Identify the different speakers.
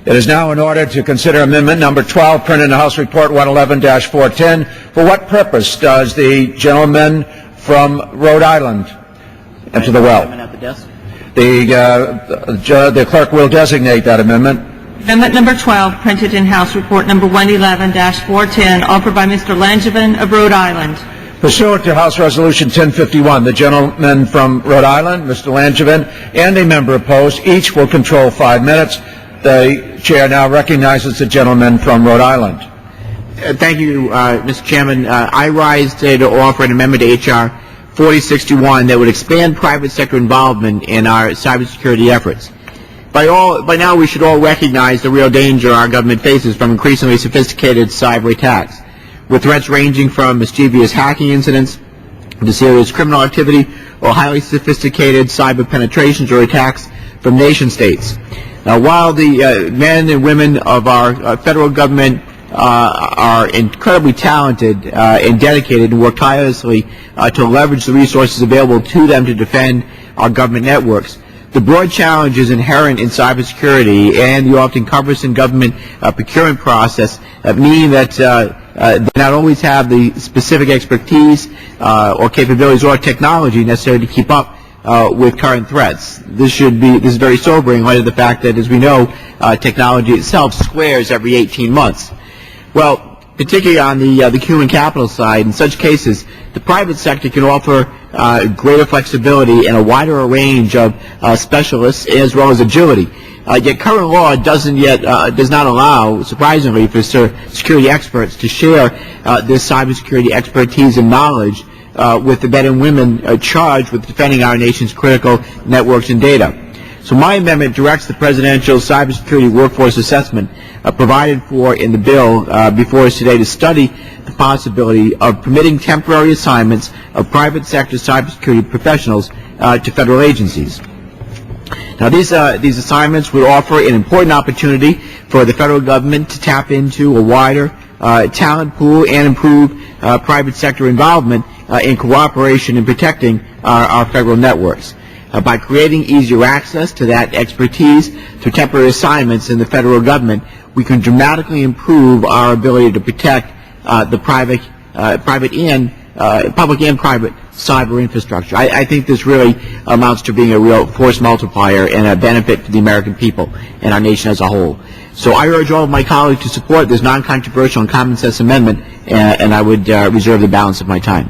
Speaker 1: It is now in order to consider amendment number 12, printed in House Report 111-410. For what purpose does the gentleman from Rhode Island enter the well?
Speaker 2: At the desk.
Speaker 1: The clerk will designate that amendment.
Speaker 3: Amendment number 12, printed in House Report number 111-410, offered by Mr. Langevin of Rhode Island.
Speaker 1: Pursuant to House Resolution 1051, the gentleman from Rhode Island, Mr. Langevin, and a member opposed, each will control 5 minutes. The chair now recognizes the gentleman from Rhode Island.
Speaker 2: Thank you, Mr. Chairman. I rise today to offer an amendment to H.R. 4061 that would expand private sector involvement in our cybersecurity efforts. By now, we should all recognize the real danger our government faces from increasingly sophisticated cyber attacks, with threats ranging from mischievous hacking incidents to serious criminal activity or highly sophisticated cyber penetrations or attacks from nation states. While the men and women of our federal government are incredibly talented and dedicated and work tirelessly to leverage the resources available to them to defend our government networks, the broad challenges inherent in cybersecurity and the often cumbersome government procurement process mean that they not always have the specific expertise or capabilities or technology necessary to keep up with current threats. This is very sobering in light of the fact that, as we know, technology itself squares every 18 months. Well, particularly on the human capital side, in such cases, the private sector can offer greater flexibility and a wider range of specialists as well as agility. Yet current law does not allow, surprisingly, for security experts to share this cybersecurity expertise and knowledge with the men and women charged with defending our nation's critical networks and data. So my amendment directs the presidential cybersecurity workforce assessment provided for in the bill before us today to study the possibility of permitting temporary assignments of private sector cybersecurity professionals to federal agencies. Now, these assignments would offer an important opportunity for the federal government to tap into a wider talent pool and improve private sector involvement in cooperation in protecting our federal networks. By creating easier access to that expertise through temporary assignments in the federal government, we can dramatically improve our ability to protect the public and private cyber infrastructure. I think this really amounts to being a real force multiplier and a benefit to the American people and our nation as a whole. So I urge all of my colleagues to support this non-controversial and common sense amendment, and I would reserve the balance of my time.